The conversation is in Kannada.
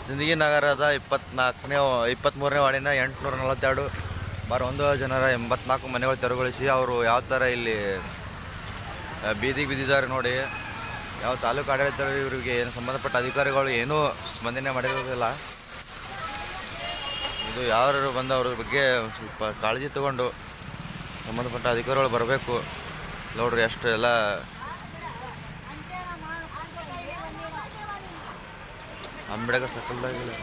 ಸಿಂದಗಿ ನಗರದ 23ನೇ ವಾರ್ಡಿನ 842 1 ಜನರ 84 ಮನೆಗಳು ತೆರವುಗೊಳಿಸಿ ಅವರು ಯಾವ ಥರ ಇಲ್ಲಿ ಬೀದಿಗೆ ಬಿದ್ದಿದ್ದಾರೆ ನೋಡಿ. ಯಾವ ತಾಲೂಕು ಆಡಳಿತ ಇವರಿಗೆ ಏನು ಸಂಬಂಧಪಟ್ಟ ಅಧಿಕಾರಿಗಳು ಏನೂ ಸ್ಪಂದನೆ ಮಾಡಿರೋದಿಲ್ಲ. ಇದು ಯಾರು ಬಂದು ಅವ್ರ ಬಗ್ಗೆ ಸ್ವಲ್ಪ ಕಾಳಜಿ ತಗೊಂಡು ಸಂಬಂಧಪಟ್ಟ ಅಧಿಕಾರಿಗಳು ಬರಬೇಕು. ನೋಡ್ರಿ ಅಷ್ಟು ಎಲ್ಲ ಅಂಬೇಡ್ಕರ್ ಸರ್ಕಲ್ದಾಗಿಲ್ಲ.